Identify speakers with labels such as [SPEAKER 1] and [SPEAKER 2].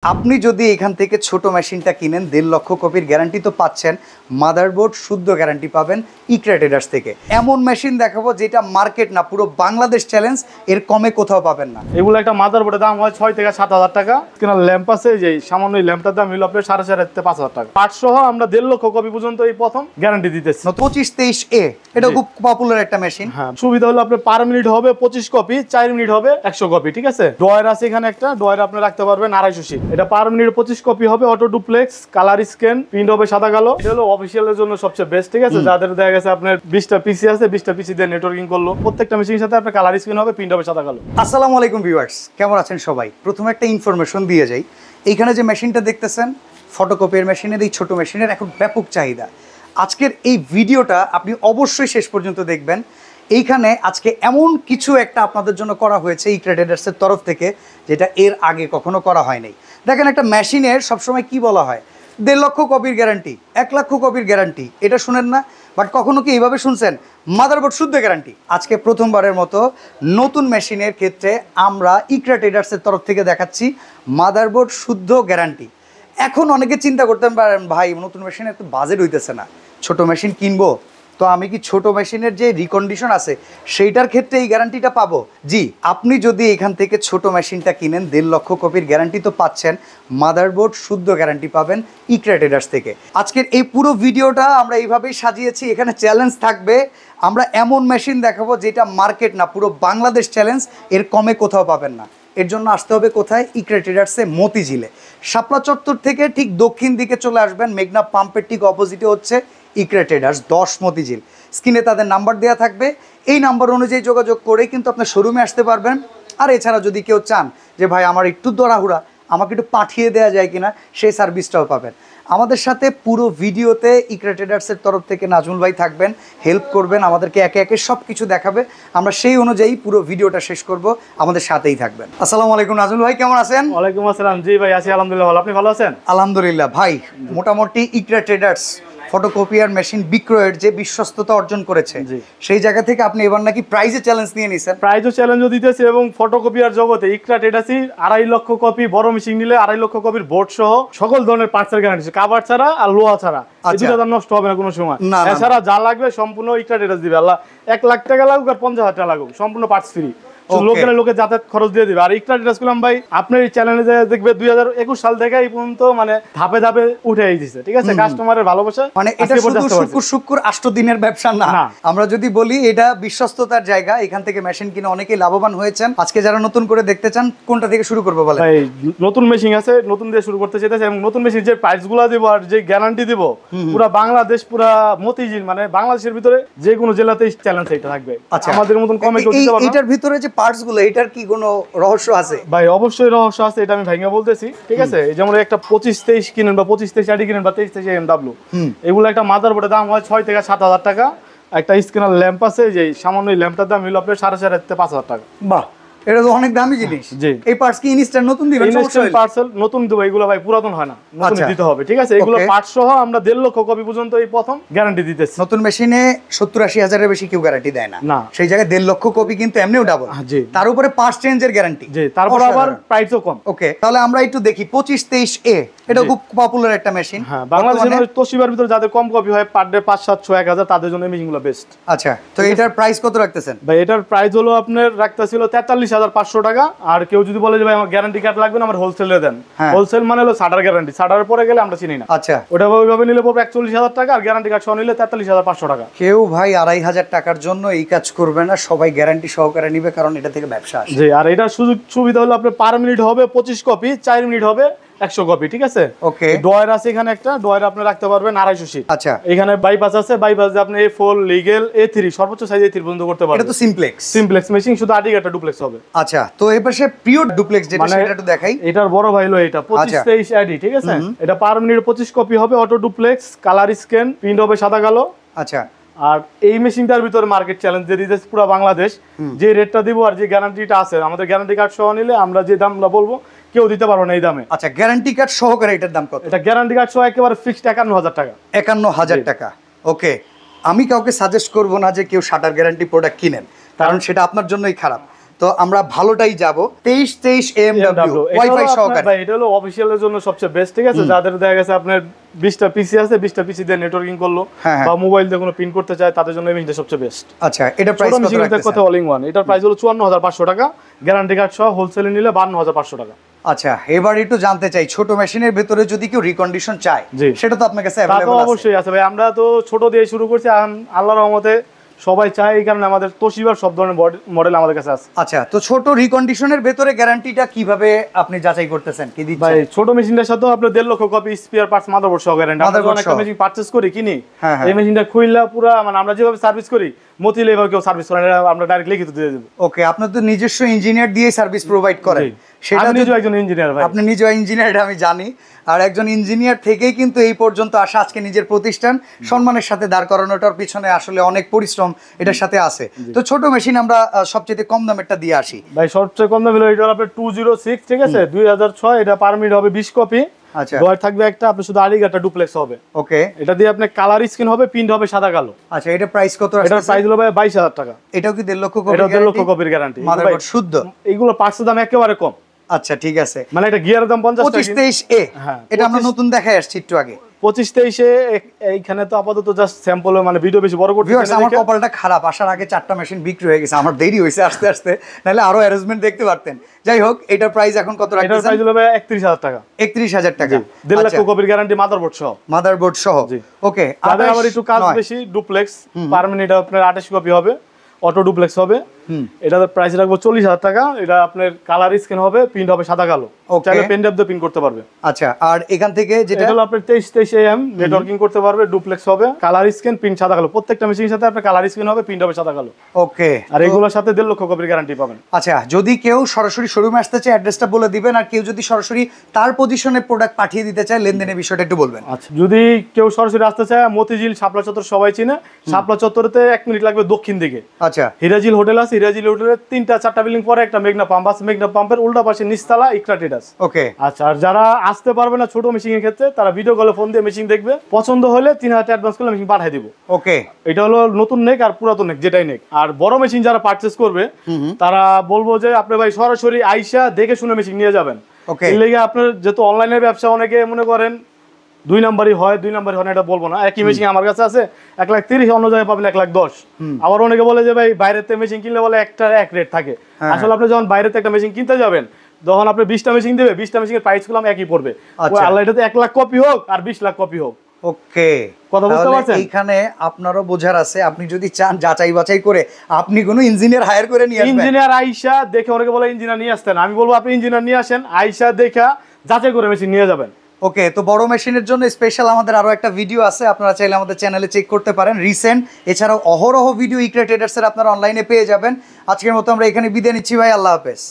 [SPEAKER 1] আপনি যদি এখান থেকে ছোট মেশিনটা কিনেন 1.5 লক্ষ কপির গ্যারান্টি তো পাচ্ছেন, মাদারবোর্ড শুদ্ধ গ্যারান্টি পাবেন ইকরা ট্রেডার্স থেকে। এমন মেশিন দেখাবো যেটা মার্কেট না পুরো বাংলাদেশ চ্যালেঞ্জ, এর কমে কোথাও পাবেন না।
[SPEAKER 2] এগুলো একটা মাদারবোর্ডের দাম হয় 6 থেকে 7,000 টাকা। কেন ল্যাম্প আছে, যে সামান্য ল্যাম্পটার দাম হলো আপনার 4.5 থেকে 5,000 টাকা। পার্ট সহ আমরা 1.5 লক্ষ কপি পর্যন্ত এই প্রথম গ্যারান্টি দিতেছি।
[SPEAKER 1] 2523A এটা খুব পপুলার একটা মেশিন।
[SPEAKER 2] হ্যাঁ, সুবিধা হলো আপনার পার মিনিট হবে 25 কপি, 4 মিনিট হবে 100 কপি, ঠিক আছে। ড্রয়ার আছে এখানে একটা, ড্রয়ার আপনি রাখতে পারবেন 250 সিট। এটা পার মিনিট 25 কপি হবে, auto duplex, colour scan, print হবে সাদা কালো। এটা হলো অফিসিয়ালের জন্য সবচেয়ে বেস্ট, ঠিক আছে। যাদের দেখা গেছে আপনার 20টা পিসি আছে, 20টা পিসি দিয়ে নেটওয়ার্কিং করলো, প্রত্যেকটা মেশিনের সাথে আপনার কালার স্ক্যান হবে, প্রিন্ট হবে সাদা কালো।
[SPEAKER 1] আসসালামু আলাইকুম ভিউয়ার্স, কেমন আছেন সবাই? প্রথমে একটা ইনফরমেশন দিয়ে যাই। এইখানে যে মেশিনটা দেখতেছেন ফটোকপির মেশিনের, এই ছোট মেশিনের এখন ব্যাপক চাহিদা। আজকের এই ভিডিওটা আপনি অবশ্যই শেষ পর্যন্ত দেখবেন। এইখানে আজকে এমন কিছু একটা আপনাদের জন্য করা হয়েছে ইকরা ট্রেডার্সের তরফ থেকে, যেটা এর আগে কখনো করা হয়নি। দেখেন, একটা মেশিনের সবসময় কি বলা হয়, 1.5 লক্ষ কপির গ্যারান্টি, 1 লক্ষ কপির গ্যারান্টি, এটা শুনেন না? বাট কখনো কি এইভাবে শুনছেন মাদারবোর্ড শুদ্ধ গ্যারান্টি? আজকে প্রথমবারের মতো নতুন মেশিনের ক্ষেত্রে আমরা ইকরা ট্রেডার্সের তরফ থেকে দেখাচ্ছি মাদারবোর্ড শুদ্ধ গ্যারান্টি। এখন অনেকে চিন্তা করতে পারেন, ভাই নতুন মেশিনের তো বাজেট হইতেছে না, ছোট মেশিন কিনবো, তো আমি কি ছোট মেশিনের যে রিকন্ডিশন আছে সেইটার ক্ষেত্রে এই গ্যারান্টিটা পাবো? জি, আপনি যদি এখান থেকে ছোট মেশিনটা কিনেন 1.5 লক্ষ কপির গ্যারান্টি তো পাচ্ছেন, মাদারবোর্ড শুদ্ধ গ্যারান্টি পাবেন ইকরা ট্রেডার্স থেকে। আজকের এই পুরো ভিডিওটা আমরা এইভাবেই সাজিয়েছি। এখানে চ্যালেঞ্জ থাকবে, আমরা এমন মেশিন দেখাবো যেটা মার্কেট না পুরো বাংলাদেশ চ্যালেঞ্জ, এর কমে কোথাও পাবেন না। এর জন্য আসতে হবে কোথায়? ইকরা ট্রেডার্সে, মতিঝিলে। শাপলা চত্বর থেকে ঠিক দক্ষিণ দিকে চলে আসবেন, মেঘনা পাম্পের ঠিক অপোজিটে হচ্ছে ইকরা ট্রেডার্স 10 মতিঝিল। স্ক্রিনে তাদের নাম্বার দেওয়া থাকবে, এই নাম্বার অনুযায়ী যোগাযোগ করে কিন্তু আপনার শোরুমে আসতে পারবেন। আর এছাড়া যদি কেউ চান যে ভাই আমার একটু দরাহুড়া, আমাকে একটু পাঠিয়ে দেওয়া যায় কিনা, সেই সার্ভিসটাও পাবেন। আমাদের সাথে পুরো ভিডিওতে ইকরা ট্রেডার্সের তরফ থেকে নাজমুল ভাই থাকবেন, হেল্প করবেন, আমাদেরকে একে একে সব কিছু দেখাবে। আমরা সেই অনুযায়ী পুরো ভিডিওটা শেষ করব, আমাদের সাথেই থাকবেন। আসসালামু আলাইকুম নাজমুল ভাই, কেমন আছেন?
[SPEAKER 2] ওয়ালাইকুম আসসালাম। জি ভাই, আছি আলহামদুলিল্লাহ ভালো। আপনি ভালো আছেন?
[SPEAKER 1] আলহামদুলিল্লাহ ভাই। মোটামুটি ইকরা ট্রেডার্স ফটোকপিয়ার মেশিন বিক্রয়ের যে বিশ্বস্ততা অর্জন করেছে, সেই জায়গা থেকে আপনি এবার নাকি প্রাইজে চ্যালেঞ্জ নিয়ে নিছেন।
[SPEAKER 2] প্রাইজও চ্যালেঞ্জও দিতেছে, এবং ফটোকপিয়ার জগতে ইকরা ট্রেডার্সই 2.5 লক্ষ কপি বড় মেশিন নিলে 2.5 লক্ষ কপির বোর্ড সহ সকল ধরনের পার্টসের গ্যারান্টি, কাভার ছাড়া আর লোহা ছাড়া। এই দুটো দাম নষ্ট হবে না কোনো সময়। এছাড়া যা লাগবে সম্পূর্ণ ইকরা ট্রেডার্স দিবে। আল্লাহ 1 লাখ টাকা লাগুক আর 50,000 টাকা লাগুক, সম্পূর্ণ পার্টস ফ্রি। লোকে যাতায়াত খরচ দিয়ে দিবে। আর ইকরা ট্রেডার্স করলাম ভাই, আপনার এই চ্যানেলে দেখবে 2021 সাল থেকে এই পর্যন্ত মানে ধাপে ধাপে উঠে দিচ্ছে, ঠিক আছে। কাস্টমারের ভালোবাসা, মানে এটা শুধু শুক্র 8 দিনের ব্যবসা না। আমরা যদি বলি এটা বিশ্বস্ততার জায়গা, এখান থেকে মেশিন কিনে অনেকেই লাভবান হয়েছেন। আজকে যারা নতুন করে দেখতে চান, কোনটা থেকে শুরু করবো বলেন? ভাই নতুন মেশিন আছে, নতুন দিয়ে শুরু করতে চাইতেছে, এবং নতুন মেশিন যে প্রাইসগুলো দেব আর যে গ্যারান্টি দেব, পুরো বাংলাদেশ, পুরো মতিঝিল, মানে বাংলাদেশের ভিতরে যে কোনো জেলাতেই চ্যালেঞ্জ এটা থাকবে। আমাদের মতন কমে কেউ দিতে পারবে না।
[SPEAKER 1] এটার ভিতরে যে পার্টস গুলো, এটার কি কোনো রহস্য আছে?
[SPEAKER 2] ভাই অবশ্যই রহস্য আছে, এটা আমি ভাইঙ্গা বলতেছি, ঠিক আছে। যেমন একটা 2523 কিনেন বা 2523 আইডি কিনেন বা 2323 এমডব্লিউ, এগুলো একটা মাদারবোর্ডের দাম হয় 6 থেকে 7,000 টাকা। একটা স্ক্যানার ল্যাম্প আছে, যে সামান্য ল্যাম্পটার দাম হলো আপনার 4.5 থেকে 5,000 টাকা।
[SPEAKER 1] বাহ, এটা তো অনেক দামি জিনিস।
[SPEAKER 2] জি,
[SPEAKER 1] এই পার্টস কি ইনস্ট্যান্ট নতুন দিবেন?
[SPEAKER 2] ইনস্ট্যান্ট পার্সেল নতুন দেব, এগুলো ভাই পুরাতন হয় না, নতুন দিতে হবে, ঠিক আছে। এগুলো পার্টস সহ আমরা 1.5 লক্ষ কপি পর্যন্ত এই প্রথম গ্যারান্টি দিতেছি।
[SPEAKER 1] নতুন মেশিনে 70-80 হাজারের বেশি কেউ গ্যারান্টি দেয় না, সেই জায়গায় 1.5 লক্ষ কপি কিন্তু এমনিও ডাবল।
[SPEAKER 2] জি,
[SPEAKER 1] তার উপরে পার্টস চেঞ্জের গ্যারান্টি।
[SPEAKER 2] জি, তারপর আবার প্রাইসও কম।
[SPEAKER 1] ওকে, তাহলে আমরা একটু দেখি 2523A, এটা খুব পপুলার একটা মেশিন।
[SPEAKER 2] হ্যাঁ, বাংলাদেশের তোশিবার ভিতরে যাদের কম কপি হয় পার ডে 500, 700, 1000, তাদের জন্য এই মেশিনগুলো বেস্ট।
[SPEAKER 1] আচ্ছা, তো এটার প্রাইস কত রাখতেছেন?
[SPEAKER 2] ভাই এটার প্রাইস হলো আপনার রাখতেছিল 43,500 টাকা। আর কেউ যদি বলে যে ভাই আমার গ্যারান্টি কার্ড লাগবে না, আমার হোলসেলে দেন। হোলসেল মানে হলো শাটার গ্যারান্টি, শাটারের পরে গেলে আমরা চিনি না।
[SPEAKER 1] আচ্ছা,
[SPEAKER 2] ওটা ওইভাবে নিলে পড়বে 41,000 টাকা, আর গ্যারান্টি কার্ড সহ নিলে 43,500 টাকা।
[SPEAKER 1] কেউ ভাই 2,500 টাকার জন্য এই কাজ করবে না, সবাই গ্যারান্টি সহকারে নিবে, কারণ এটা থেকে ব্যবসা আসে।
[SPEAKER 2] জি, আর এটার সুযোগ সুবিধা হলো আপনার পার মিনিট হবে 25 কপি, 4 মিনিট হবে 100 কপি, ঠিক আছে।
[SPEAKER 1] ওকে,
[SPEAKER 2] ড্রয়ার আছে এখানে একটা, ড্রয়ার আপনি রাখতে পারবেন 250 সিট।
[SPEAKER 1] আচ্ছা,
[SPEAKER 2] এখানে বাইপাস আছে, বাইপাস দিয়ে আপনি A4 লিগ্যাল A3 সর্বোচ্চ সাইজ A3 পর্যন্ত করতে পারবেন।
[SPEAKER 1] এটা তো সিমপ্লেক্স
[SPEAKER 2] মেশিন, শুধু আদি একটা ডুপ্লেক্স হবে।
[SPEAKER 1] আচ্ছা, তো এই পাশে পিওর ডুপ্লেক্স যেটা, সেটা একটু দেখাই।
[SPEAKER 2] এটার বড় ভাই হলো এটা 2523 আইডি, ঠিক আছে। এটা পার মিনিট 25 কপি হবে, auto duplex, colour scan, print হবে সাদা কালো।
[SPEAKER 1] আচ্ছা,
[SPEAKER 2] আর এই মেশিনটার ভিতরে মার্কেট চ্যালেঞ্জ দিয়ে দিতেছে পুরো বাংলাদেশ। যে রেটটা দিব আর যে গ্যারান্টিটা আছে, আমাদের গ্যারান্টি কার্ড সহ নিলে আমরা যে দামটা বলবো কেউ দিতে পারবো না এই দামে।
[SPEAKER 1] আচ্ছা, গ্যারান্টি কার্ড সহকারে এটার দাম কত?
[SPEAKER 2] এটা গ্যারান্টি কার্ড সহ একেবারে ফিক্সড 51,000 টাকা।
[SPEAKER 1] 51,000 টাকা। ওকে, আমি কাউকে সাজেস্ট করব না যে কেউ শাটার গ্যারান্টি প্রোডাক্ট কিনেন, কারণ সেটা আপনার জন্যই খারাপ। তো আমরা ভালোটাই যাব 2323 AMW ওয়াইফাই সহকারে।
[SPEAKER 2] ভাই এটা হলো অফিশিয়ালের জন্য সবচেয়ে বেস্ট, ঠিক আছে? যাদের দেখা গেছে আপনার 20টা পিসি আছে, 20টা পিসি দিয়ে নেটওয়ার্কিং করলো বা মোবাইল দিয়ে কোনো পিন করতে চায়, তাদের জন্য এই মেশিনটা সবচেয়ে বেস্ট।
[SPEAKER 1] আচ্ছা, এটা প্রাইস কত রাখতেছেন?
[SPEAKER 2] কথা অল ইন ওয়ান, এটার প্রাইস হলো 54500 টাকা, গ্যারান্টি কার্ড সহ হোলসেলে নিলে 52500 টাকা।
[SPEAKER 1] আচ্ছা, এবার একটু জানতে চাই, ছোট মেশিনের ভিতরে যদি কেউ রিকন্ডিশন চায় সেটা তো আপনার কাছে अवेलेबल আছে?
[SPEAKER 2] অবশ্যই আছে ভাই, আমরা তো ছোট দিয়ে শুরু করছি, আল্লাহর রহমতে সবাই চায়, এই কারণে আমাদের তোশিবার সব ধরনের মডেল আমাদের কাছে আছে।
[SPEAKER 1] আচ্ছা, তো ছোট রিকন্ডিশনের ভিতরে গ্যারান্টিটা কিভাবে আপনি যাচাই করতেছেন, কি দিচ্ছেন?
[SPEAKER 2] ভাই ছোট মেশিনটার সাথে আপনি 1.5 লক্ষ কপি স্পেয়ার পার্টস মাদারবোর্ড সহ গ্যারান্টি। আমরা যখন একটা মেশিন পারচেজ করি কিনি, এই মেশিনটা খুইলা পুরো মানে আমরা যেভাবে সার্ভিস করি মতিলে এভাবে কেউ সার্ভিস করে না, আমরা ডাইরেক্ট লিখিত দিয়ে দেব।
[SPEAKER 1] ওকে, আপনার তো নিজস্ব ইঞ্জিনিয়ার দিয়ে সার্ভিস প্রোভাইড করেন?
[SPEAKER 2] সেটা নিজেও একজন ইঞ্জিনিয়ার ভাই।
[SPEAKER 1] আপনি নিজেও ইঞ্জিনিয়ার, এটা আমি জানি। আর একজন ইঞ্জিনিয়ার থেকেই কিন্তু এই পর্যন্ত আসা, আজকে নিজের প্রতিষ্ঠান সম্মানের সাথে দাঁড় করানোটার পিছনে আসলে অনেক পরিশ্রম এটার সাথে আছে। তো ছোট মেশিন আমরা সবচেয়ে কম দামেরটা দিয়ে আসি
[SPEAKER 2] ভাই। সবচেয়ে কম দাম হলো এটা আপনার 206, ঠিক আছে? 2006, এটা পারমিট হবে 20 কপি।
[SPEAKER 1] আচ্ছা,
[SPEAKER 2] ডয়ার থাকবে একটা, আপনি শুধু আড়িগাটা ডুপ্লেক্স হবে।
[SPEAKER 1] ওকে,
[SPEAKER 2] এটা দিয়ে আপনি কালার স্ক্রিন হবে, প্রিন্ট হবে সাদা কালো।
[SPEAKER 1] আচ্ছা, এটা প্রাইস কত আছে?
[SPEAKER 2] এটার প্রাইস হলো ভাই 22000 টাকা।
[SPEAKER 1] এটাও কি 1.5 লক্ষ কপি?
[SPEAKER 2] এটা 1.5 লক্ষ কপির গ্যারান্টি,
[SPEAKER 1] মাদারবোর্ড শুদ্ধ।
[SPEAKER 2] এগুলো পার্টসের দাম একেবারে কম।
[SPEAKER 1] আচ্ছা, ঠিক আছে।
[SPEAKER 2] মানে এটা গিয়ারের দাম 50 টাকা।
[SPEAKER 1] 2523 এ, এটা আমরা নতুন দেখাই আসছি একটু আগে।
[SPEAKER 2] 2523 এইখানে তো আপাতত জাস্ট স্যাম্পল, মানে ভিডিও বেশি বড় করতে
[SPEAKER 1] ভিউয়ার্স, আমার কপালটা খারাপ, আসার আগে 4টা মেশিন বিক্রি হয়ে গেছে, আমার দেরি হয়েছে আসতে আসতে, নাহলে আরো অ্যারেঞ্জমেন্ট দেখতে পারতেন। যাই হোক, এটার প্রাইস এখন কত রাখতেছেন?
[SPEAKER 2] এটার প্রাইস হলো ভাই 31000 টাকা।
[SPEAKER 1] 31000 টাকা,
[SPEAKER 2] 1.5 লক্ষ কপির গ্যারান্টি মাদারবোর্ড সহ।
[SPEAKER 1] মাদারবোর্ড সহ, ওকে।
[SPEAKER 2] তাদের আবার একটু কাজ বেশি, ডুপ্লেক্স পারমানেন্ট আপনার 28 কপি হবে, অটো ডুপ্লেক্স হবে। এটার প্রাইস রাখবো 40000 টাকা। এটা আপনার কালার স্ক্রিন হবে, প্রিন্ট হবে সাদা কালো, চাইলে পেন ড্রাইভ দিয়ে প্রিন্ট করতে পারবে।
[SPEAKER 1] আচ্ছা, আর এখান থেকে যেটা
[SPEAKER 2] হলো আপনার 2323 AM নেটওয়ার্কিং করতে পারবে, ডুপ্লেক্স হবে, কালার স্ক্রিন, প্রিন্ট সাদা কালো। প্রত্যেকটা মেশিনের সাথে আপনার কালার স্ক্রিন হবে, প্রিন্ট হবে সাদা কালো।
[SPEAKER 1] ওকে,
[SPEAKER 2] আর এগুলোর সাথে 1.5 লক্ষ কপির গ্যারান্টি পাবেন।
[SPEAKER 1] আচ্ছা, যদি কেউ সরাসরি শোরুমে আসতে চায় অ্যাড্রেসটা বলে দিবেন, আর কেউ যদি সরাসরি তার পজিশনে প্রোডাক্ট পাঠিয়ে দিতে চায়, লেনদেনের বিষয়টা একটু বলবেন।
[SPEAKER 2] আচ্ছা, যদি কেউ সরাসরি আসতে চায়, মতিঝিল শাপলা চত্বর সবাই চিনে, শাপলা চত্বরেতে 1 মিনিট লাগবে দক্ষিণ দিকে।
[SPEAKER 1] আচ্ছা,
[SPEAKER 2] হিরাজিল হোটেল আছে, হিরাজিল হোটেলের 3টা-4টা বিল্ডিং পরে একটা মেঘনা পাম্প আছে, মেঘনা পাম্পের উল্টা পাশে নিচতলা ইকরা ট্রেডার্স।
[SPEAKER 1] ওকে,
[SPEAKER 2] আচ্ছা, আর যারা আসতে পারবে না ছোট মেশিন এর ক্ষেত্রে, তারা ভিডিও কলে ফোন দিয়ে মেশিন দেখবে, পছন্দ হলে 3000 টাকা অ্যাডভান্স করলে মেশিন পাঠিয়ে দিব।
[SPEAKER 1] ওকে, এটা
[SPEAKER 2] হলো নতুন নেক আর পুরাতন নেক যেটাই নেক। আর বড় মেশিন যারা পারচেজ করবে, তারা বলবো যে আপনি ভাই সরাসরি আইসা দেখে শুনে মেশিন নিয়ে যাবেন।
[SPEAKER 1] ওকে,
[SPEAKER 2] এই লেগে আপনার যেহেতু অনলাইনের ব্যবসা, অনেকে মনে করেন 2 নাম্বারই হয়, 2 নাম্বারই হয় না, এটা বলবো না। একই মেশিন আমার কাছে আছে 1,30,000, অন্য জায়গায় পাবেন 1,10,000। আবার অনেকে বলে যে ভাই বাইরের থেকে মেশিন কিনলে বলে একটার এক রেট থাকে। আসলে আপনি যখন বাইরের থেকে একটা মেশিন কিনতে যাবেন, তখন আপনি 20টা মেশিন দেবে, 20টা মেশিনের প্রাইস গুলো একই পড়বে। আল্লাহ, এটাতে 1 লাখ কপি হোক আর 20 লাখ কপি হোক।
[SPEAKER 1] ওকে,
[SPEAKER 2] কথা বুঝতে পারছেন?
[SPEAKER 1] এইখানে আপনারও বোঝার আছে, আপনি যদি চান যাচাই বাছাই করে আপনি কোনো ইঞ্জিনিয়ার হায়ার করে নিয়ে আসবেন।
[SPEAKER 2] ইঞ্জিনিয়ার আইসা দেখে, অনেকে বলে ইঞ্জিনিয়ার নিয়ে আসতেন, আমি বলবো আপনি ইঞ্জিনিয়ার নিয়ে আসেন, আইসা দেখা যাচাই করে মেশিন নিয়ে যাবেন।
[SPEAKER 1] ওকে, তো বড় মেশিনের জন্য স্পেশাল আমাদের আরো একটা ভিডিও আছে, আপনারা চাইলে আমাদের চ্যানেলে চেক করতে পারেন রিসেন্ট। এছাড়াও অহরহ ভিডিও ইকরা ট্রেডার্সের আপনারা অনলাইনে পেয়ে যাবেন। আজকের মতো আমরা এখানে বিদায় নিচ্ছি ভাই, আল্লাহ হাফেজ।